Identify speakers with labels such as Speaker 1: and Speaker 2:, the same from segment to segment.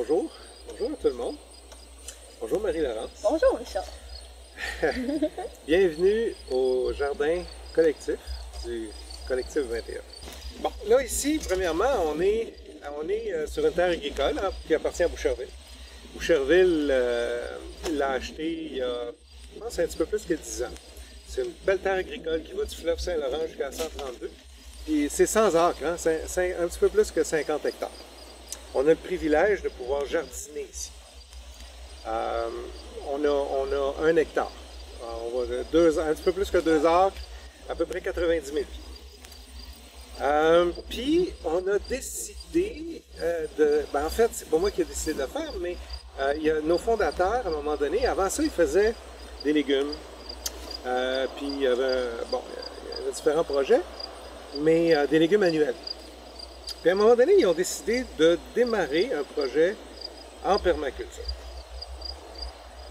Speaker 1: bonjour. Bonjour à tout le monde. Bonjour Marie-Laurence.
Speaker 2: Bonjour Richard.
Speaker 1: Bienvenue au jardin collectif du collectif 21. Bon, là ici, premièrement, on est sur une terre agricole qui appartient à Boucherville. Boucherville l'a acheté il y a, je pense, un petit peu plus que 10 ans. C'est une belle terre agricole qui va du fleuve Saint-Laurent jusqu'à 132. Et c'est sans acre, hein? C'est un petit peu plus que 50 hectares. On a le privilège de pouvoir jardiner ici. On a 1 hectare. On va un petit peu plus que 2 acres, à peu près 90 000 pieds. Puis, on a décidé en fait, c'est pas moi qui ai décidé de le faire, mais il y a nos fondateurs, à un moment donné, avant ça, ils faisaient des légumes. Puis, il y avait différents projets, mais des légumes annuels. Puis, à un moment donné, ils ont décidé de démarrer un projet en permaculture.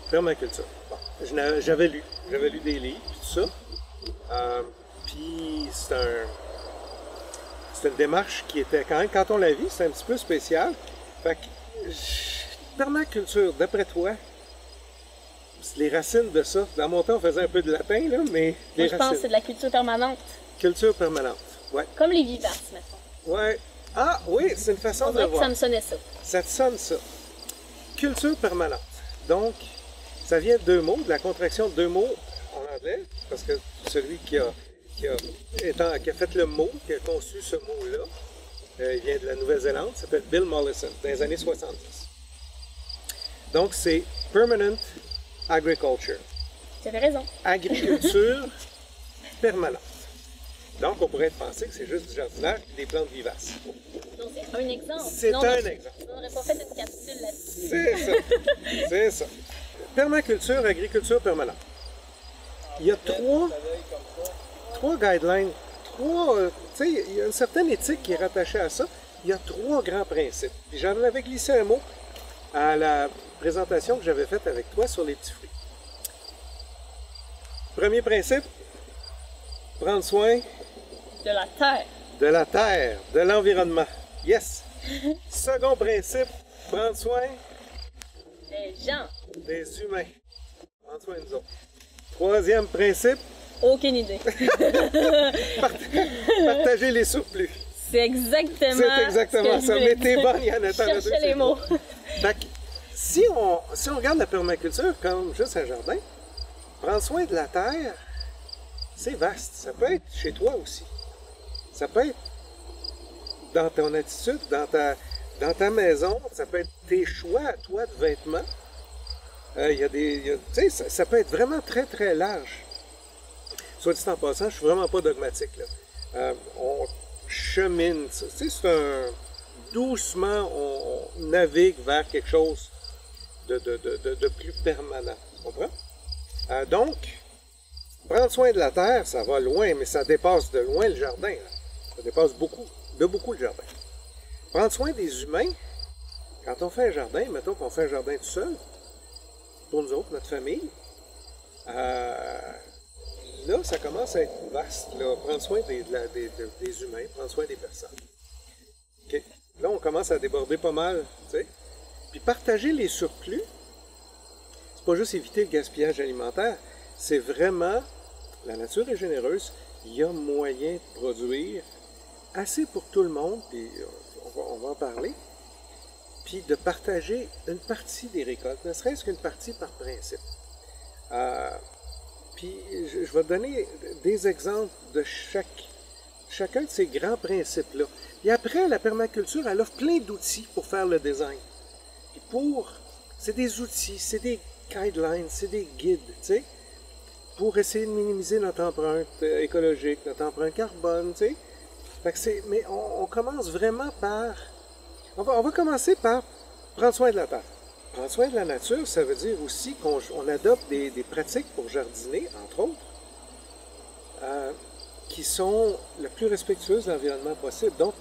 Speaker 1: Permaculture. Bon, j'avais lu des livres, tout ça. Puis c'est une démarche qui était quand même, quand on la vit, c'est un petit peu spécial. Fait que, permaculture, d'après toi, c'est les racines de ça. Dans mon temps, on faisait un peu de lapin, là, mais les racines.
Speaker 2: Je pense que c'est de la culture permanente.
Speaker 1: Culture permanente, ouais.
Speaker 2: Comme les vivaces, mettons.
Speaker 1: Ouais. Ah oui, c'est une façon de voir.
Speaker 2: Ça me sonnait ça.
Speaker 1: Ça te sonne ça. Culture permanente. Donc, ça vient de 2 mots, de la contraction de 2 mots en anglais, parce que celui qui a fait le mot, qui a conçu ce mot-là, il vient de la Nouvelle-Zélande, s'appelle Bill Mollison, dans les années 70. Donc, c'est Permanent Agriculture.
Speaker 2: Tu avais raison.
Speaker 1: Agriculture permanente. Donc, on pourrait penser que c'est juste du jardinage et des plantes vivaces.
Speaker 2: Donc, c'est un exemple.
Speaker 1: C'est un exemple.
Speaker 2: On n'aurait pas fait une capsule là-dessus.
Speaker 1: C'est ça. C'est ça. Permaculture, agriculture permanente. Il y a trois guidelines, tu sais, il y a une certaine éthique qui est rattachée à ça. Il y a 3 grands principes. Puis j'en avais glissé un mot à la présentation que j'avais faite avec toi sur les petits fruits. Premier principe, prendre soin
Speaker 2: de la terre.
Speaker 1: De la terre, de l'environnement. Yes! Second principe, prendre soin
Speaker 2: des gens.
Speaker 1: Des humains. Prendre soin de nous autres. Troisième principe.
Speaker 2: Aucune idée.
Speaker 1: Partager les surplus.
Speaker 2: C'est exactement.
Speaker 1: C'est exactement ça. Mais t'es bonne, il y en a tant de
Speaker 2: cherchais les mots.
Speaker 1: Fait que, si on regarde la permaculture comme juste un jardin, prendre soin de la terre, c'est vaste. Ça peut être chez toi aussi. Ça peut être dans ton attitude, dans ta maison. Ça peut être tes choix à toi de vêtements. Tu sais, ça peut être vraiment très, très large. Soit dit en passant, je suis vraiment pas dogmatique, là. On chemine, tu sais, doucement, on navigue vers quelque chose de plus permanent. Tu comprends? Donc, prendre soin de la terre, ça va loin, mais ça dépasse de loin le jardin, là. Ça dépasse beaucoup le jardin. Prendre soin des humains, quand on fait un jardin, mettons qu'on fait un jardin tout seul, pour nous autres, notre famille, là, ça commence à être vaste, là. Prendre soin des humains, prendre soin des personnes. Okay. Là, on commence à déborder pas mal, tu sais. Puis partager les surplus, c'est pas juste éviter le gaspillage alimentaire, c'est vraiment, la nature est généreuse, il y a moyen de produire assez pour tout le monde, puis on va en parler, puis de partager une partie des récoltes, ne serait-ce qu'une partie par principe. Puis je vais te donner des exemples de chacun de ces grands principes-là. Et après, la permaculture, elle offre plein d'outils pour faire le design. Puis c'est des outils, c'est des guidelines, c'est des guides, tu sais, pour essayer de minimiser notre empreinte écologique, notre empreinte carbone, tu sais. Fait que mais on commence vraiment par... On va commencer par prendre soin de la terre. Prendre soin de la nature, ça veut dire aussi qu'on adopte des pratiques pour jardiner, entre autres, qui sont le plus respectueuses de l'environnement possible. Donc,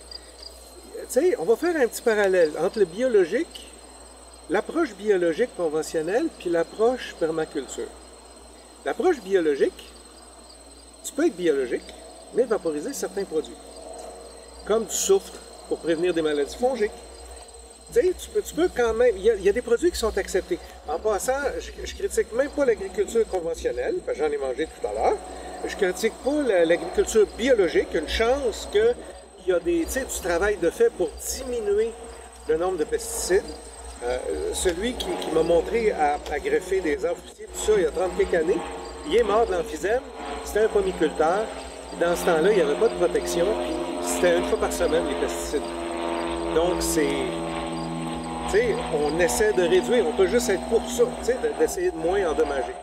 Speaker 1: tu sais, on va faire un petit parallèle entre le biologique, l'approche biologique conventionnelle, puis l'approche permaculture. L'approche biologique, tu peux être biologique, mais vaporiser certains produits, comme du soufre pour prévenir des maladies fongiques, Tu sais, tu peux quand même. Il y a des produits qui sont acceptés. En passant, je critique même pas l'agriculture conventionnelle, parce que j'en ai mangé tout à l'heure. Je critique pas l'agriculture biologique. Une chance qu'il y a du travail de fait pour diminuer le nombre de pesticides. Celui qui m'a montré à greffer des arbres fruitiers, tout ça, il y a 30 quelques années, il est mort de l'emphysème. C'était un pomiculteur. Dans ce temps-là, il n'y avait pas de protection. C'était une fois par semaine les pesticides. Donc, on essaie de réduire. On peut juste être pour ça, d'essayer de moins endommager.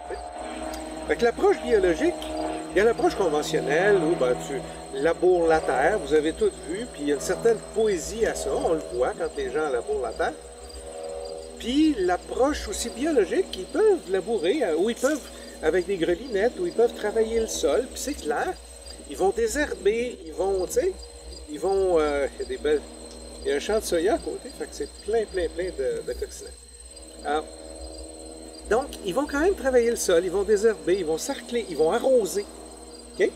Speaker 1: Fait que l'approche biologique, il y a l'approche conventionnelle où tu laboures la terre, vous avez tout vu, puis il y a une certaine poésie à ça, on le voit quand les gens labourent la terre. Puis l'approche aussi biologique, ils peuvent labourer, ou ils peuvent, avec des grelinettes, ou ils peuvent travailler le sol, puis c'est clair, ils vont désherber, ils vont, il y a des belles... Il y a un champ de soya à côté, fait que c'est plein de coccinelles. Alors, donc, ils vont quand même travailler le sol, ils vont désherber, ils vont sarcler, ils vont arroser. OK?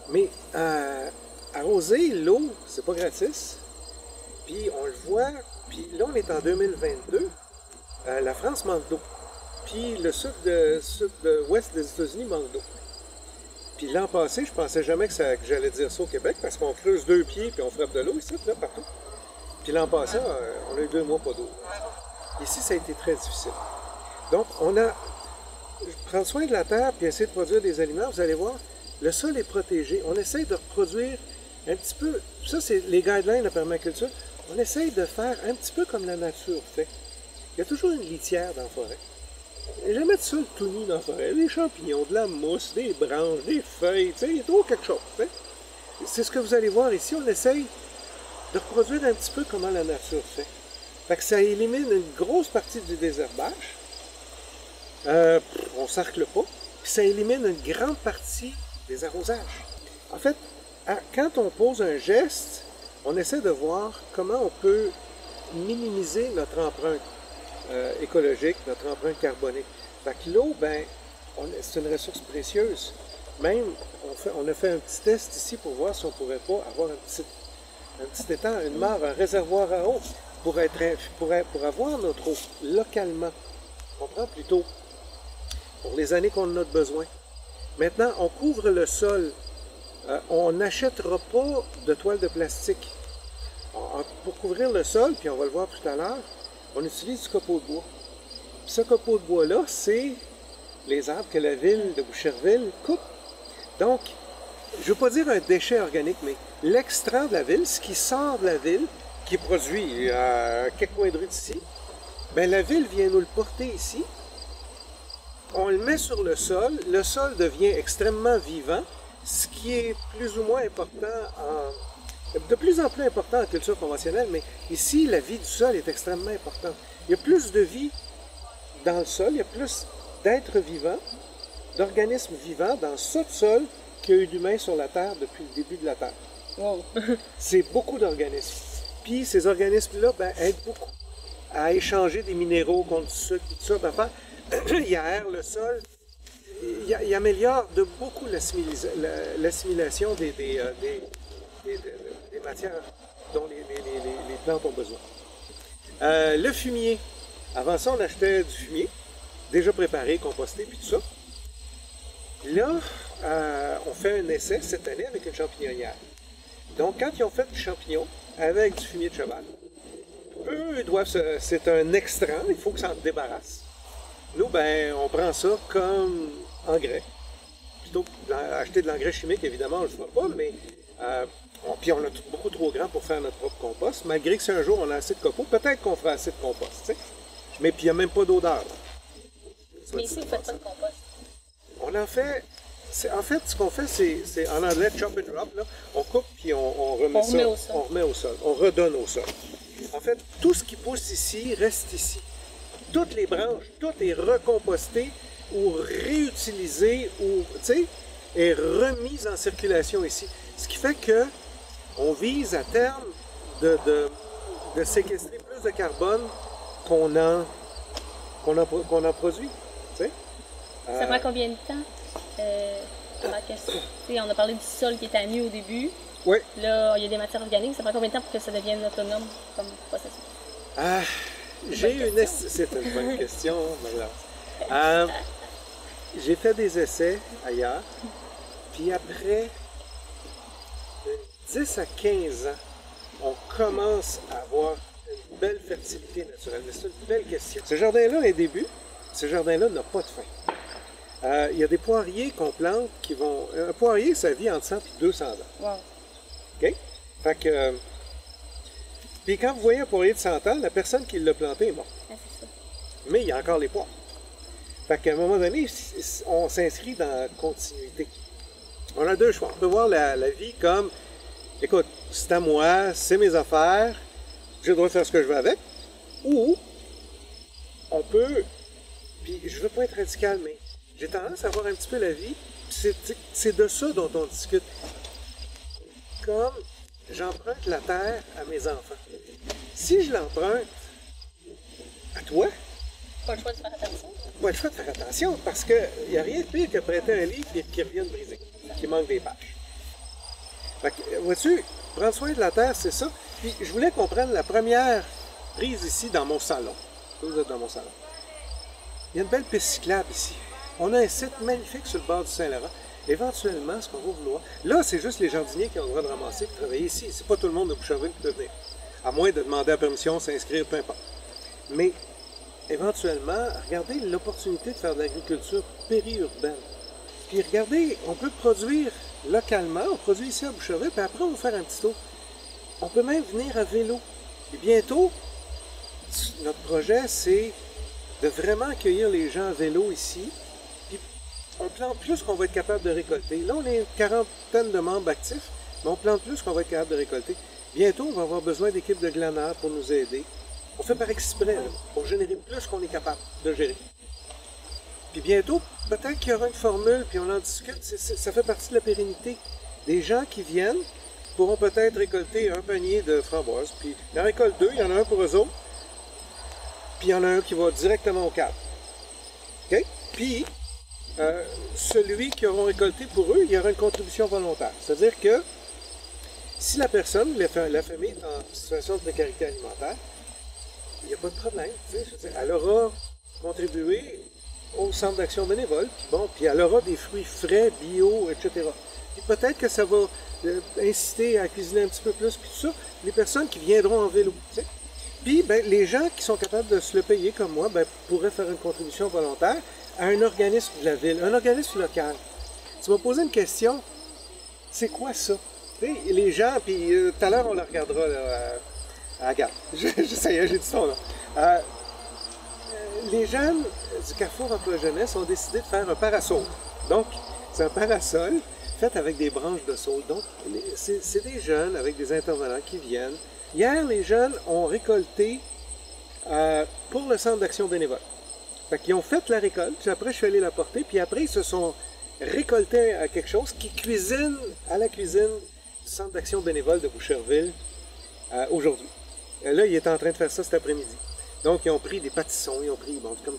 Speaker 1: Mais arroser, l'eau, c'est pas gratis. Puis on le voit, puis là on est en 2022, la France manque d'eau. Puis le sud-ouest des États-Unis manque d'eau. Puis l'an passé, je pensais jamais que j'allais dire ça au Québec, parce qu'on creuse 2 pieds puis on frappe de l'eau ici, là, partout. Puis l'an passé, on a eu 2 mois pas d'eau. Ici, ça a été très difficile. Donc, prendre soin de la terre puis essayer de produire des aliments, vous allez voir, le sol est protégé. On essaie de reproduire un petit peu, ça c'est les guidelines de permaculture, on essaye de faire un petit peu comme la nature fait. Il y a toujours une litière dans la forêt. Et jamais de sol tout nu dans la forêt. Des champignons, de la mousse, des branches, des feuilles, il y a toujours quelque chose. C'est ce que vous allez voir ici, on essaye de reproduire un petit peu comment la nature fait. Fait que ça élimine une grosse partie du désherbage. On ne sarcle pas. Puis ça élimine une grande partie des arrosages. En fait, quand on pose un geste, on essaie de voir comment on peut minimiser notre empreinte écologique, notre empreinte carbonique. Fait que l'eau, c'est une ressource précieuse. Même, on a fait un petit test ici pour voir si on ne pourrait pas avoir un petit étang, une mare, un réservoir à eau pour avoir notre eau localement. On comprend plutôt pour les années qu'on en a besoin. Maintenant, on couvre le sol. On n'achètera pas de toile de plastique. Pour couvrir le sol, puis on va le voir tout à l'heure, on utilise du copeau de bois. Puis ce copeau de bois-là, c'est les arbres que la ville de Boucherville coupe. Donc, je ne veux pas dire un déchet organique, mais l'extrait de la ville, ce qui sort de la ville, qui est produit à quelques coins de rue d'ici, la ville vient nous le porter ici. On le met sur le sol devient extrêmement vivant, ce qui est plus ou moins important de plus en plus important en culture conventionnelle, mais ici, la vie du sol est extrêmement importante. Il y a plus de vie dans le sol, il y a plus d'êtres vivants, d'organismes vivants dans ce sol qu'il y a eu d'humains sur la Terre depuis le début de la Terre.
Speaker 2: Wow.
Speaker 1: C'est beaucoup d'organismes. Puis ces organismes-là aident beaucoup à échanger des minéraux contre toutes sortes d'affaires. Ils aèrent le sol, ils améliorent de beaucoup l'assimilation des matières dont les plantes ont besoin. Le fumier. Avant ça, on achetait du fumier, déjà préparé, composté, puis tout ça. Là, on fait un essai cette année avec une champignonnière. Donc, quand ils ont fait du champignon avec du fumier de cheval, eux, c'est un extrant, il faut que ça en débarrasse. Nous, on prend ça comme engrais. Plutôt que d'acheter de l'engrais chimique, évidemment, on ne le fera pas, mais puis on a beaucoup trop grand pour faire notre propre compost. Malgré que si un jour on a assez de copeaux, peut-être qu'on fera assez de compost, tu sais. Mais puis il n'y a même pas d'odeur.
Speaker 2: Mais ici, vous ne faites pas de compost.
Speaker 1: On en fait... En fait, ce qu'on fait, c'est en anglais chop and drop. Là. On coupe puis on remet ça. On remet au sol. On redonne au sol. En fait, tout ce qui pousse ici reste ici. Toutes les branches, tout est recomposté ou réutilisé ou, est remis en circulation ici. Ce qui fait que on vise à terme de séquestrer plus de carbone qu'on en produit.
Speaker 2: Ça prend combien de temps? On a parlé du sol qui est à nu au début.
Speaker 1: Oui.
Speaker 2: Là, il y a des matières organiques. Ça prend combien de temps pour que ça devienne autonome comme processus?
Speaker 1: Ah, c'est une bonne question, Marie-Laure. J'ai fait des essais ailleurs, puis après 10 à 15 ans, on commence à avoir une belle fertilité naturelle. Mais c'est une belle question. Ce jardin-là, un début, ce jardin-là n'a pas de fin. Il y a des poiriers qu'on plante qui vont... Un poirier, ça vit entre 100 et 200 ans.
Speaker 2: Wow.
Speaker 1: OK? Fait que... Puis quand vous voyez un poirier de 100 ans, la personne qui l'a planté est morte.
Speaker 2: Ah, c'est ça.
Speaker 1: Mais il y a encore les poires. Fait qu'à un moment donné, on s'inscrit dans la continuité. On a deux choix. On peut voir la vie comme, écoute, c'est à moi, c'est mes affaires, j'ai le droit de faire ce que je veux avec. Ou, on peut, puis je veux pas être radical, mais j'ai tendance à voir un petit peu la vie, puis c'est de ça dont on discute. Comme j'emprunte la terre à mes enfants. Si je l'emprunte à toi,
Speaker 2: Pas le choix de faire attention.
Speaker 1: pas le choix de faire attention, parce qu'il n'y a rien de pire que prêter un livre et qu'il revienne brisé, qu'il manque des pages. Fait que, vois-tu, prendre soin de la terre, c'est ça. Puis je voulais qu'on prenne la première prise ici dans mon salon. Vous êtes dans mon salon. Il y a une belle piste cyclable ici. On a un site magnifique sur le bord du Saint-Laurent. Éventuellement, ce qu'on va vouloir... Là, c'est juste les jardiniers qui ont le droit de ramasser et de travailler ici. C'est pas tout le monde de Boucherville qui peut venir. À moins de demander la permission, s'inscrire, peu importe. Mais éventuellement, regardez l'opportunité de faire de l'agriculture périurbaine. Puis regardez, on peut produire localement, on produit ici à Boucherville, puis après on va faire un petit tour. On peut même venir à vélo. Et bientôt, notre projet, c'est de vraiment accueillir les gens à vélo ici. Puis on plante plus qu'on va être capable de récolter. Là, on est une quarantaine de membres actifs, mais on plante plus qu'on va être capable de récolter. Bientôt, on va avoir besoin d'équipes de glaneurs pour nous aider. On fait par exprès, là, pour générer plus qu'on est capable de gérer. Puis bientôt, peut-être qu'il y aura une formule, puis on en discute, ça fait partie de la pérennité. Des gens qui viennent pourront peut-être récolter un panier de framboises, puis ils en récoltent deux, il y en a un pour eux autres, puis il y en a un qui va directement au cadre. OK? Puis, celui qui auront récolté pour eux, il y aura une contribution volontaire. C'est-à-dire que si la personne, la famille est en situation de précarité alimentaire, il n'y a pas de problème. Tu sais, elle aura contribué au centre d'action bénévole, puis bon, puis elle aura des fruits frais, bio, etc. Puis peut-être que ça va inciter à cuisiner un petit peu plus, puis tout ça, les personnes qui viendront en vélo. Tu sais. Puis ben, les gens qui sont capables de se le payer comme moi, ben, pourraient faire une contribution volontaire à un organisme de la ville, un organisme local. Tu m'as posé une question, c'est quoi ça? Tu sais, les gens, puis tout à l'heure on le regardera, là, regarde, ça y est, j'ai dit son nom. Les jeunes du Carrefour Emploi Jeunesse ont décidé de faire un parasol. Donc, c'est un parasol fait avec des branches de saule. Donc, c'est des jeunes avec des intervenants qui viennent. Hier, les jeunes ont récolté pour le centre d'action bénévole. Fait qu'ils ont fait la récolte, puis après, je suis allé la porter, puis après, ils se sont récoltés à quelque chose qui cuisine à la cuisine du centre d'action bénévole de Boucherville aujourd'hui. Là, il est en train de faire ça cet après-midi. Donc, ils ont pris des pâtissons, ils ont pris bon, comme,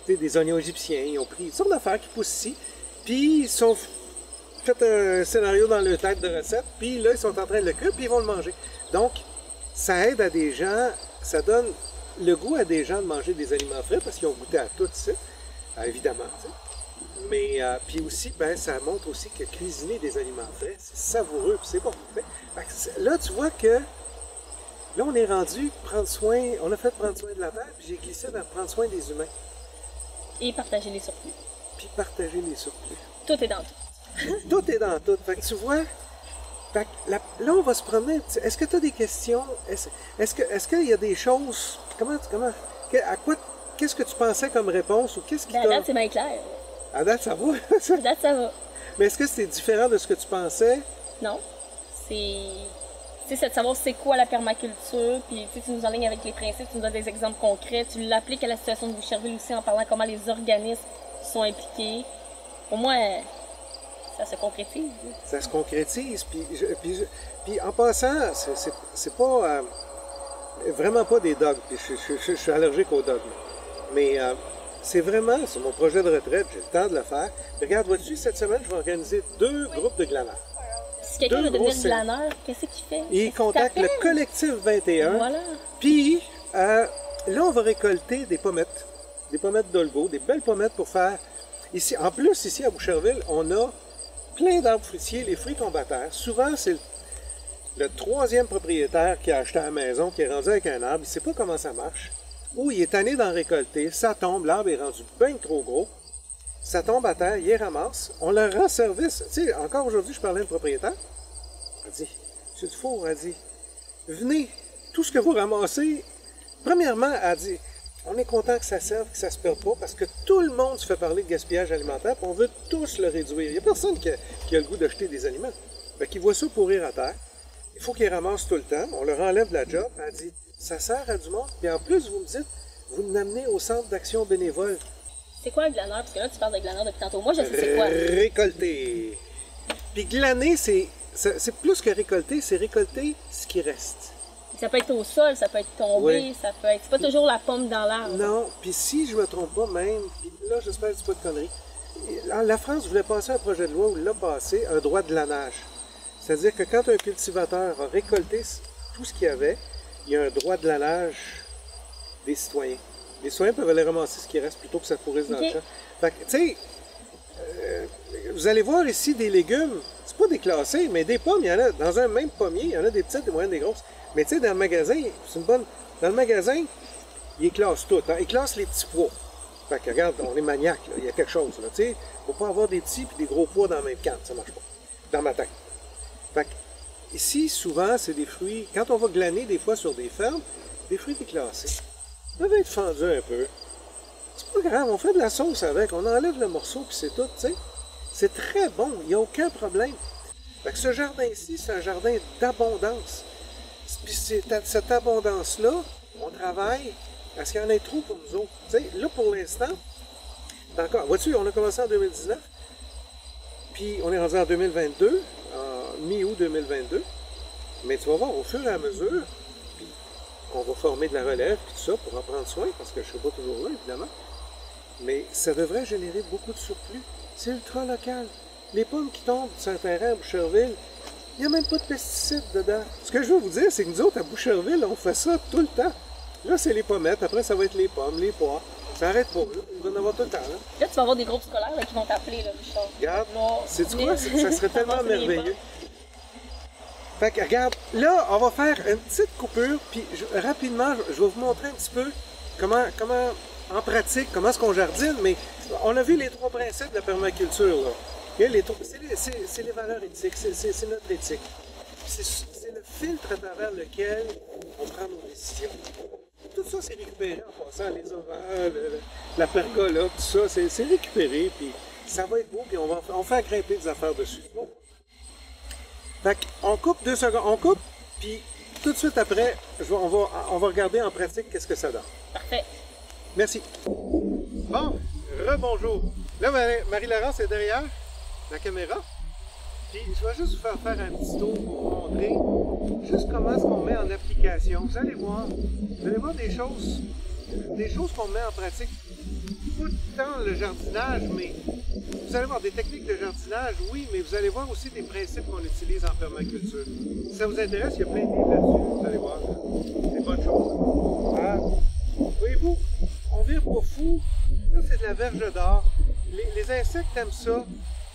Speaker 1: des oignons égyptiens, ils ont pris toutes sortes d'affaires qui poussent ici. Puis, ils ont fait un scénario dans leur tête de recette, puis là, ils sont en train de le cuire, puis ils vont le manger. Donc, ça aide à des gens, ça donne le goût à des gens de manger des aliments frais, parce qu'ils ont goûté à tout ça, évidemment. T'sais. Mais, puis aussi, ben, ça montre aussi que cuisiner des aliments frais, c'est savoureux, puis c'est bon. Là, tu vois que là, on est rendu prendre soin, on a fait prendre soin de la terre, puis j'ai glissé vers prendre soin des humains.
Speaker 2: Et partager les surplus.
Speaker 1: Puis partager les surplus.
Speaker 2: Tout est dans tout.
Speaker 1: Tout est dans tout. Fait que tu vois, fait que là, on va se promener. Est-ce que tu as des questions? Est-ce qu'il y a des choses? Qu'est-ce que tu pensais comme réponse? Ou qu'est-ce qui
Speaker 2: À date, c'est bien clair.
Speaker 1: À date, ça va?
Speaker 2: À date, ça va.
Speaker 1: Mais est-ce que c'est différent de ce que tu pensais?
Speaker 2: Non. C'est de savoir c'est quoi la permaculture, puis tu nous enlignes avec les principes, tu nous donnes des exemples concrets, tu l'appliques à la situation de Boucherville aussi en parlant comment les organismes sont impliqués. Au moins, ça se concrétise.
Speaker 1: Ça se concrétise, puis en passant, c'est pas vraiment pas des dogmes, puis je suis allergique aux dogmes, mais c'est mon projet de retraite, j'ai le temps de le faire. Mais regarde, vois-tu, cette semaine, je vais organiser 2 groupes de glaneurs.
Speaker 2: Si quelqu'un veut devenir glaneur, qu'est-ce qu'il fait?
Speaker 1: Il contacte le collectif 21.
Speaker 2: Voilà.
Speaker 1: Puis, Là, on va récolter des pommettes d'Olgo, des belles pommettes pour faire... Ici, en plus, ici à Boucherville, on a plein d'arbres fruitiers, les fruits combattants. Souvent, c'est le troisième propriétaire qui a acheté la maison, qui est rendu avec un arbre, il ne sait pas comment ça marche, ou il est tanné d'en récolter, ça tombe, l'arbre est rendu bien trop gros, ça tombe à terre, il les ramasse, on leur rend service. Tu sais, encore aujourd'hui, je parlais à un propriétaire, il a dit, M. Dufour a dit, venez, tout ce que vous ramassez, premièrement, elle a dit, on est content que ça serve, que ça ne se perde pas, parce que tout le monde se fait parler de gaspillage alimentaire, puis on veut tous le réduire. Il n'y a personne qui a le goût d'acheter des aliments. Fait qu'ils voient ça pourrir à terre. Il faut qu'ils ramassent tout le temps. On leur enlève la job. Elle dit, ça sert à du monde. Puis en plus, vous me dites, vous m'amenez au centre d'action bénévole.
Speaker 2: C'est quoi un glaneur? Parce que là, tu parles de glaneur depuis tantôt. Moi, je sais c'est quoi.
Speaker 1: Récolter. Puis glaner, c'est plus que récolter, c'est récolter ce qui reste.
Speaker 2: Ça peut être au sol, ça peut être tombé,
Speaker 1: Oui.
Speaker 2: ça peut être... C'est pas toujours la pomme dans l'arbre.
Speaker 1: Non, puis si je me trompe pas même, puis là, j'espère que c'est pas de conneries, la France voulait passer un projet de loi où il l'a passé, un droit de lanage. C'est-à-dire que quand un cultivateur a récolté tout ce qu'il y avait, il y a un droit de lanage des citoyens. Les citoyens peuvent aller ramasser ce qui reste plutôt que ça pourrisse dans le champ. Fait que, tu sais, vous allez voir ici des légumes, c'est pas déclassé, mais des pommes, il y en a, dans un même pommier, il y en a des petites, des moyennes, des grosses. Mais tu sais, dans le magasin, c'est une bonne... Dans le magasin, ils classent tout. Hein? Ils classent les petits pois. Fait que regarde, on est maniaque, là. Il y a quelque chose, là, tu sais. Faut pas avoir des petits et des gros pois dans la même canne, ça marche pas. Dans ma tête. Fait que, ici, souvent, c'est des fruits... Quand on va glaner, des fois, sur des fermes, des fruits déclassés. Ça va être fendu un peu. C'est pas grave, on fait de la sauce avec, on enlève le morceau, puis c'est tout, tu sais. C'est très bon, il n'y a aucun problème. Fait que ce jardin-ci, c'est un jardin d'abondance. Puis cette abondance-là, on travaille à ce qu'il y en ait trop pour nous autres. T'sais, là, pour l'instant, vois-tu, on a commencé en 2019, puis on est rendu en 2022, en mi-août 2022, mais tu vas voir, au fur et à mesure, puis on va former de la relève, puis tout ça, pour en prendre soin, parce que je ne serai pas toujours là, évidemment, mais ça devrait générer beaucoup de surplus. C'est ultra local. Les pommes qui tombent sur un terrain à Boucherville, il n'y a même pas de pesticides dedans. Ce que je veux vous dire, c'est que nous autres, à Boucherville, on fait ça tout le temps. Là, c'est les pommettes, après, ça va être les pommes, les pois. Ça arrête pas, là. Il va en avoir tout le temps, là.
Speaker 2: Là, tu vas avoir des groupes scolaires là, qui vont t'appeler, là, Richard.
Speaker 1: Regarde,
Speaker 2: Là,
Speaker 1: sais-tu quoi? Ça serait tellement merveilleux. Fait que, regarde, là, on va faire une petite coupure, puis rapidement, je vais vous montrer un petit peu comment en pratique, comment est-ce qu'on jardine, mais on a vu les trois principes de la permaculture, là. C'est les valeurs éthiques, c'est notre éthique. C'est le filtre à travers lequel on prend nos décisions. Tout ça, c'est récupéré en passant, les ovales, la pergola, tout ça, c'est récupéré, puis ça va être beau, puis on fait grimper des affaires dessus. Bon. Fait qu'on coupe 2 secondes, on coupe, puis tout de suite après, on va regarder en pratique qu'est-ce que ça donne.
Speaker 2: Parfait.
Speaker 1: Merci. Bon, rebonjour. Là, Marie-Laurence est derrière la caméra. Puis je vais juste vous faire un petit tour pour vous montrer juste comment est-ce qu'on met en application. Vous allez voir des choses qu'on met en pratique. Pas tant le jardinage, mais vous allez voir des techniques de jardinage, oui, mais vous allez voir aussi des principes qu'on utilise en permaculture. Si ça vous intéresse, il y a plein de livres là-dessus, vous allez voir. C'est bonne chose. Voyez-vous, on vire pas fou. Là, c'est de la verge d'or. Les insectes aiment ça.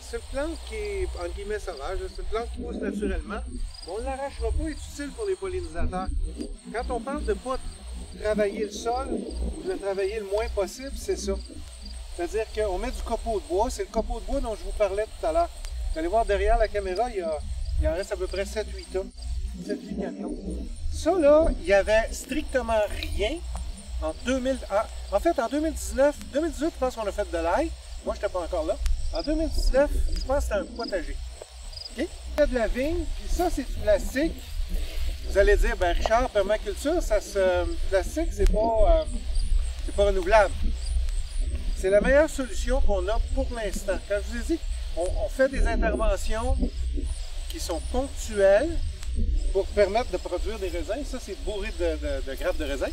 Speaker 1: C'est une plante qui est, entre guillemets, sauvage. C'est une plante qui pousse naturellement. Mais on ne l'arrachera pas, elle est utile pour les pollinisateurs. Quand on parle de ne pas travailler le sol, ou de le travailler le moins possible, c'est ça. C'est-à-dire qu'on met du copeau de bois. C'est le copeau de bois dont je vous parlais tout à l'heure. Vous allez voir derrière la caméra, il en reste à peu près 7-8 tonnes. 7-8 camions. Ça, là, il n'y avait strictement rien. En 2019, 2018, je pense qu'on a fait de l'ail. Moi, je n'étais pas encore là. En 2019, je pense que c'était un potager. Okay? Il y a de la vigne, puis ça, c'est du plastique. Vous allez dire, ben Richard, permaculture, plastique, c'est pas renouvelable. C'est la meilleure solution qu'on a pour l'instant. Quand je vous ai dit, on fait des interventions qui sont ponctuelles pour permettre de produire des raisins. Ça, c'est bourré de grappes de raisin.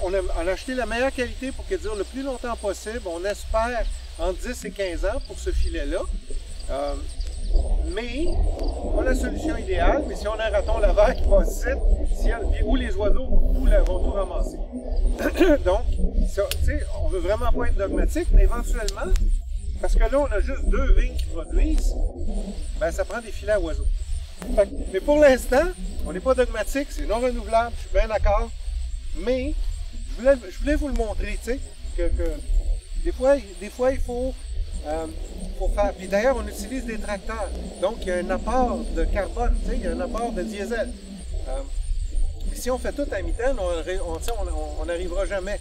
Speaker 1: On a acheté la meilleure qualité pour qu'elle dure le plus longtemps possible. On espère entre 10 et 15 ans pour ce filet-là. mais pas la solution idéale, mais si on a un raton laveur qui passe ici, ou les oiseaux vont tout ramasser. Donc, ça, on veut vraiment pas être dogmatique, mais éventuellement, parce que là, on a juste 2 vignes qui produisent, ben ça prend des filets à oiseaux. Mais pour l'instant, on n'est pas dogmatique, c'est non renouvelable, je suis bien d'accord, mais je voulais vous le montrer, tu sais, que des fois, il faut faire. Puis d'ailleurs, on utilise des tracteurs, donc il y a un apport de carbone, tu sais, il y a un apport de diesel. Si on fait tout à mi-temps, on n'arrivera jamais.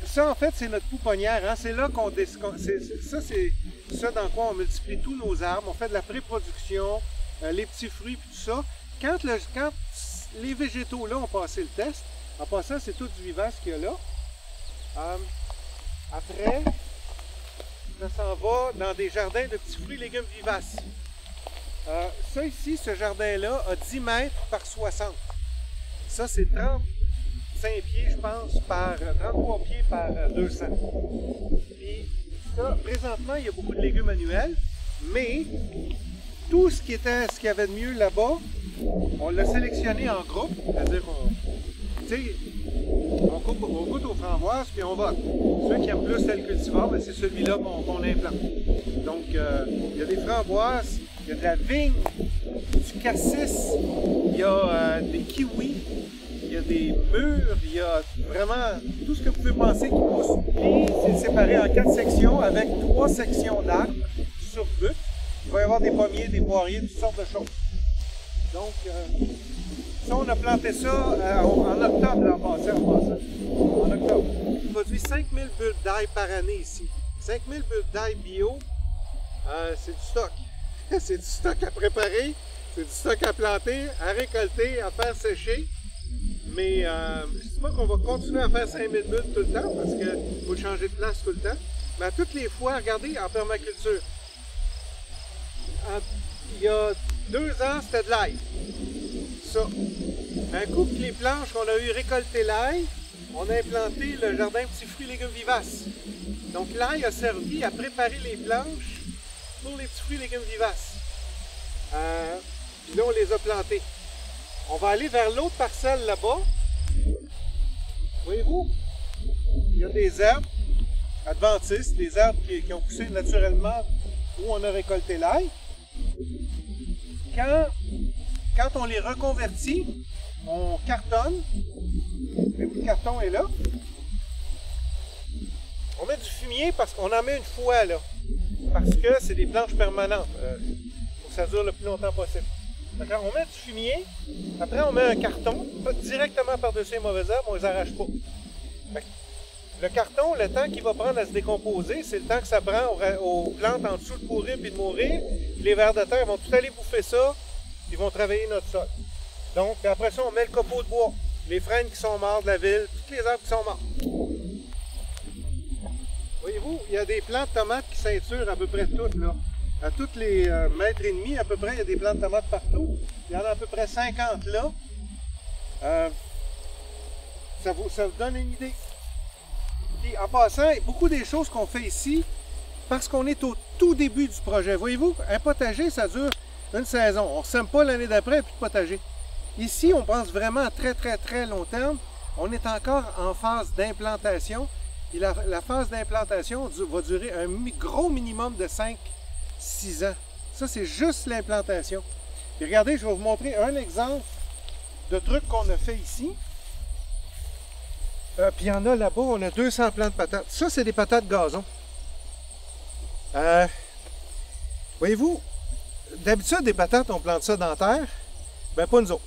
Speaker 1: Ça, en fait, c'est notre pouponnière. Hein? C'est là qu'on c'est ça dans quoi on multiplie tous nos arbres. On fait de la pré-production, les petits fruits, puis tout ça. Quand les végétaux là ont passé le test, en passant, c'est tout du vivace qu'il y a là. Après, ça s'en va dans des jardins de petits fruits et légumes vivaces. Ça ici, ce jardin-là, a 10 mètres par 60. Ça, c'est 35 pieds, je pense, 33 pieds par 200. Puis ça, présentement, il y a beaucoup de légumes annuels, mais tout ce qui y avait de mieux là-bas, on l'a sélectionné en groupe, c'est-à-dire on goûte aux framboises puis on vote. Ceux qui aiment plus tel cultivar, ben c'est celui-là qu'on implante. Donc, il y a des framboises, il y a de la vigne, du cassis, il y a des kiwis, il y a des mûres, il y a vraiment tout ce que vous pouvez penser qui pousse. Puis, c'est séparé en 4 sections avec 3 sections d'arbres sur butte. Il va y avoir des pommiers, des poiriers, toutes sortes de choses. Donc, ça, on a planté ça en octobre l'an passé, en octobre. On produit 5000 bulbes d'ail par année ici. 5000 bulbes d'ail bio, c'est du stock. C'est du stock à préparer, c'est du stock à planter, à récolter, à faire sécher. Mais je ne dis pas qu'on va continuer à faire 5000 bulbes tout le temps parce qu'il faut changer de place tout le temps. Mais à toutes les fois, regardez, en permaculture, il y a 2 ans, c'était de l'ail. Ça. Un coup que les planches qu'on a eu récolter l'ail, on a implanté le jardin petits fruits et légumes vivaces. Donc l'ail a servi à préparer les planches pour les petits fruits et légumes vivaces. Puis là, on les a plantés. On va aller vers l'autre parcelle là-bas. Voyez-vous? Il y a des herbes adventistes, des herbes qui ont poussé naturellement où on a récolté l'ail. Quand on les reconvertit, on cartonne. Le bout de carton est là. On met du fumier parce qu'on en met une fois là. Parce que c'est des planches permanentes. Pour que ça dure le plus longtemps possible. Donc, on met du fumier. Après, on met un carton directement par-dessus les mauvaises herbes. On ne les arrache pas. Le carton, le temps qu'il va prendre à se décomposer, c'est le temps que ça prend aux plantes en dessous de pourrir et de mourir. Les vers de terre vont tout aller bouffer ça. Ils vont travailler notre sol. Donc, après ça, on met le copeau de bois. Les frênes qui sont morts de la ville, toutes les arbres qui sont morts. Voyez-vous, il y a des plants de tomates qui ceinturent à peu près toutes, là. À tous les mètres et demi, à peu près, il y a des plants de tomates partout. Il y en a à peu près 50 là. Ça vous donne une idée. Puis, en passant, beaucoup des choses qu'on fait ici, parce qu'on est au tout début du projet. Voyez-vous, un potager, ça dure une saison. On ne sème pas l'année d'après, puis de potager. Ici, on pense vraiment à très, très, très long terme. On est encore en phase d'implantation. Et la phase d'implantation va durer un gros minimum de 5-6 ans. Ça, c'est juste l'implantation. Et regardez, je vais vous montrer un exemple de truc qu'on a fait ici. Puis il y en a là-bas, on a 200 plants de patates. Ça, c'est des patates gazon. Voyez-vous, d'habitude, des patates, on plante ça dans la terre. Ben, pas nous autres.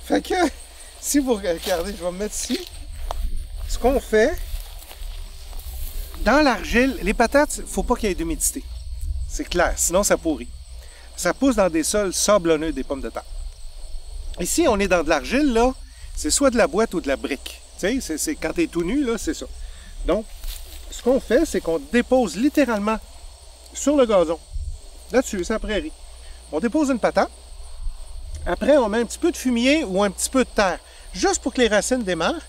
Speaker 1: Fait que, si vous regardez, je vais me mettre ici. Ce qu'on fait, dans l'argile, les patates, il ne faut pas qu'il y ait d'humidité. C'est clair, sinon ça pourrit. Ça pousse dans des sols sablonneux des pommes de terre. Ici, on est dans de l'argile, là. C'est soit de la boîte ou de la brique. Tu sais, quand tu es tout nu, là, c'est ça. Donc, ce qu'on fait, c'est qu'on dépose littéralement sur le gazon. Là-dessus, c'est la prairie. On dépose une patate. Après, on met un petit peu de fumier ou un petit peu de terre, juste pour que les racines démarrent.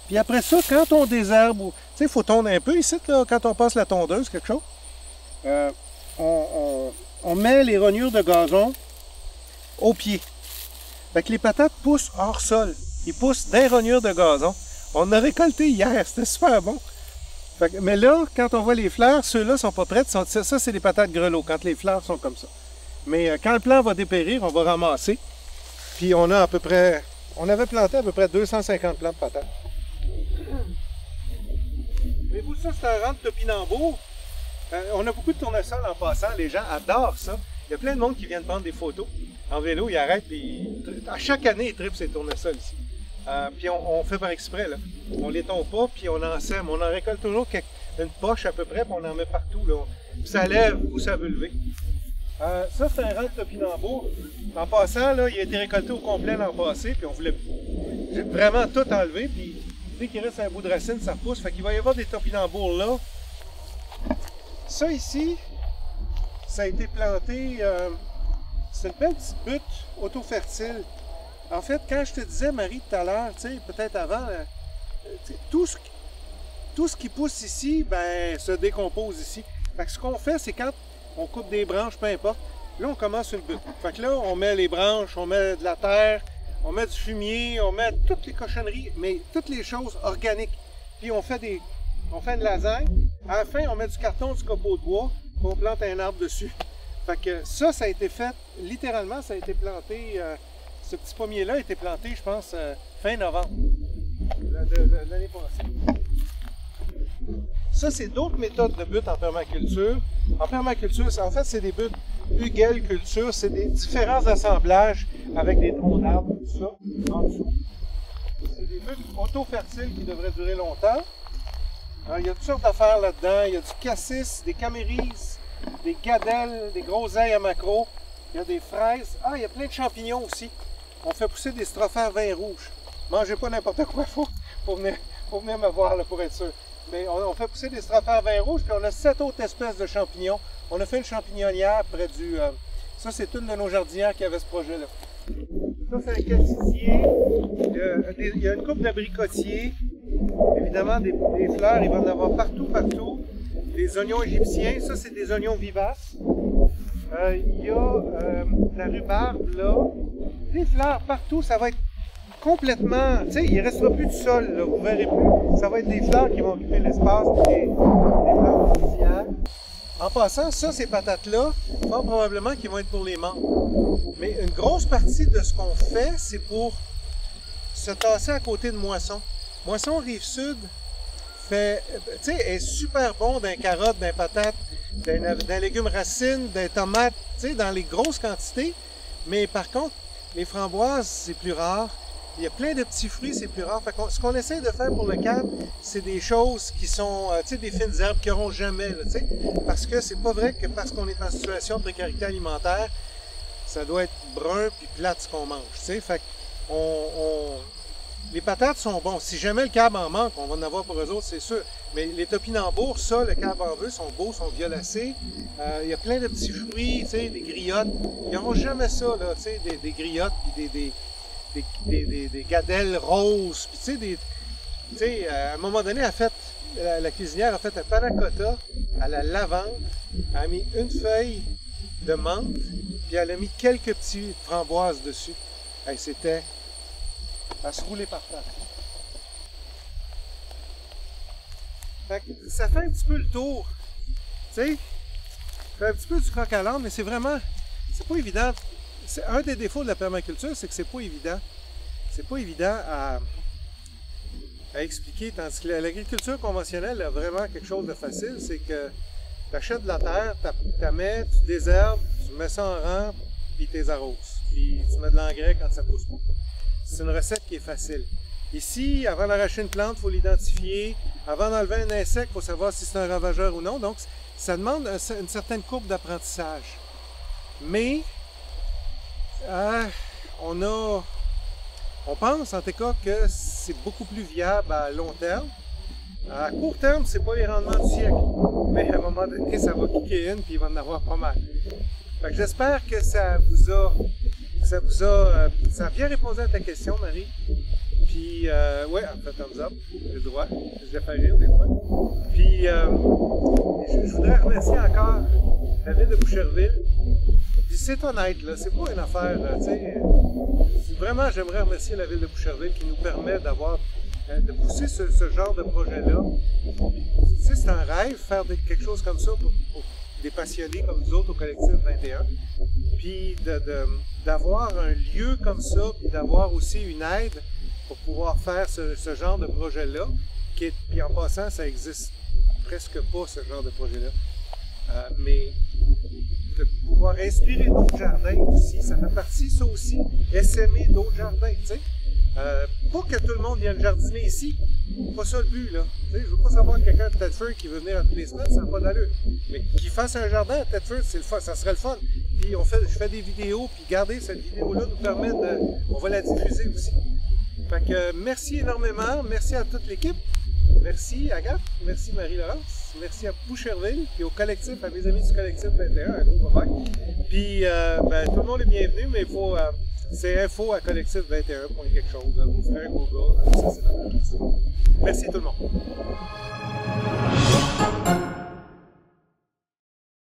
Speaker 1: Puis après ça, quand on désherbe, tu sais, il faut tondre un peu ici, là, quand on passe la tondeuse, quelque chose, on on met les rognures de gazon au pied. Fait que les patates poussent hors sol. Ils poussent des rognures de gazon. On a récolté hier, c'était super bon. Fait que, mais là, quand on voit les fleurs, ceux-là sont pas prêts. Ça, c'est des patates grelots, quand les fleurs sont comme ça. Mais quand le plant va dépérir, on va ramasser. Puis on a à peu près... On avait planté à peu près 250 plants de patates. Mais vous, ça, c'est un rang de topinambour. On a beaucoup de tournesols en passant. Les gens adorent ça. Il y a plein de monde qui viennent prendre des photos. En vélo, ils arrêtent. À chaque année, ils trippent ces tournesols ici. Puis on fait par exprès, là. On les tombe pas, puis on en sème. On en récolte toujours une poche à peu près, puis on en met partout, là. Puis ça lève où ça veut lever. Ça, c'est un rang de topinambour. En passant, là, il a été récolté au complet l'an passé, puis on voulait vraiment tout enlever. Puis dès qu'il reste un bout de racine, ça repousse. Fait qu'il va y avoir des topinambours là. Ça ici, ça a été planté. C'est une belle petite butte auto-fertile. En fait, quand je te disais, Marie, tout à l'heure, tu sais, peut-être avant, tout ce qui pousse ici, ben, se décompose ici. Fait que ce qu'on fait, c'est quand on coupe des branches, peu importe, là, on commence une butte. Fait que là, on met les branches, on met de la terre, on met du fumier, on met toutes les cochonneries, mais toutes les choses organiques. Puis on fait une lasagne. À la fin, on met du carton, du copeau de bois, puis on plante un arbre dessus. Fait que ça a été fait, littéralement, ça a été planté, ce petit pommier-là a été planté, je pense, fin novembre de l'année passée. Ça, c'est d'autres méthodes de butte en permaculture. En permaculture, en fait, c'est des buttes Hugel-culture, c'est des différents assemblages avec des troncs d'arbres, tout ça, en dessous. C'est des buttes auto-fertiles qui devraient durer longtemps. Alors, il y a toutes sortes d'affaires là-dedans. Il y a du cassis, des camérises, des gadelles, des grosseilles à macro. Il y a des fraises. Ah, il y a plein de champignons aussi. On fait pousser des strophères vin rouge. Mangez pas n'importe quoi pour venir me voir là, pour être sûr. Mais on fait pousser des strophères vin rouge, puis on a 7 autres espèces de champignons. On a fait une champignonnière près du... ça, c'est une de nos jardinières qui avait ce projet-là. Ça, c'est un cassissier. Il y a une coupe d'abricotiers. Évidemment, des fleurs, il va en avoir partout. Des oignons égyptiens. Ça, c'est des oignons vivaces. Il y a la rhubarbe, là. Des fleurs partout. Ça va être complètement... Tu sais, il ne restera plus de sol, là. Vous ne verrez plus. Ça va être des fleurs qui vont occuper l'espace, des fleurs fruitières. En passant, ça, ces patates-là, fort probablement qu'ils vont être pour les membres. Mais une grosse partie de ce qu'on fait, c'est pour se tasser à côté de Moisson. Moisson Rive-Sud est super bon d'un carotte, d'un patate, d'un légume racine, d'un tomate, dans les grosses quantités. Mais par contre, les framboises, c'est plus rare. Il y a plein de petits fruits, c'est plus rare. Fait que ce qu'on essaie de faire pour le cab, c'est des choses qui sont, des fines herbes qui n'auront jamais, là, parce que c'est pas vrai que parce qu'on est en situation de précarité alimentaire, ça doit être brun puis plate ce qu'on mange, Fait que les patates sont bons. Si jamais le cab en manque, on va en avoir pour eux autres, c'est sûr. Mais les topinambours, ça, le cab en veut, sont beaux, sont violacés. Il y a plein de petits fruits, des griottes. Ils n'auront jamais ça, là, des griottes puis des gadelles roses. Puis, à un moment donné, la cuisinière a fait un panna cotta à la lavande. Elle a mis une feuille de menthe, puis elle a mis quelques petites framboises dessus. Hey, c'était à se rouler par terre. Ça fait un petit peu le tour. Ça fait un petit peu du coq à l'âne, mais c'est pas évident. Un des défauts de la permaculture, c'est que c'est pas évident. C'est pas évident à expliquer, tandis que l'agriculture conventionnelle a vraiment quelque chose de facile, c'est que tu achètes de la terre, tu la mets, tu désherbes, tu mets ça en rang, puis tu les arroses. Puis tu mets de l'engrais quand ça pousse pas. C'est une recette qui est facile. Ici, avant d'arracher une plante, il faut l'identifier. Avant d'enlever un insecte, il faut savoir si c'est un ravageur ou non. Donc, ça demande une certaine courbe d'apprentissage. Mais, on pense en tout cas que c'est beaucoup plus viable à long terme. À court terme, c'est pas les rendements du siècle. Mais à un moment donné, ça va kicker puis il va en avoir pas mal. Fait que j'espère que ça a bien répondu à ta question, Marie. Puis, ouais, en fait, thumbs up, j'ai le droit. Je l'ai fait rire des fois. Puis, je voudrais remercier encore la ville de Boucherville Puis c'est honnête, là, c'est pas une affaire, tu sais. Vraiment, j'aimerais remercier la ville de Boucherville qui nous permet d'avoir, de pousser ce genre de projet-là. Tu sais, c'est un rêve, faire quelque chose comme ça pour des passionnés comme nous autres au Collectif 21. Puis d'avoir un lieu comme ça, puis d'avoir aussi une aide pour pouvoir faire ce genre de projet-là. Puis en passant, ça existe presque pas, ce genre de projet-là. Mais de pouvoir inspirer d'autres jardins aussi, ça fait partie, ça aussi, essaimer d'autres jardins, tu sais. Pas que tout le monde vienne jardiner ici, pas ça le but, là. Tu sais, je veux pas savoir quelqu'un de Thetford qui veut venir à tous les semaines, ça n'a pas d'allure. Mais qu'il fasse un jardin à Thetford, c'est le fun, ça serait le fun. Puis je fais des vidéos, puis garder cette vidéo-là nous permet on va la diffuser aussi. Fait que merci énormément, merci à toute l'équipe. Merci Agathe, merci Marie-Laurence, merci à Boucherville, puis au collectif, à mes amis du collectif 21, un gros bye. Puis tout le monde est bienvenu, mais il faut, c'est info@collectif21.quelque chose. Vous ferez un Google, ça c'est la même chose. Merci tout le monde.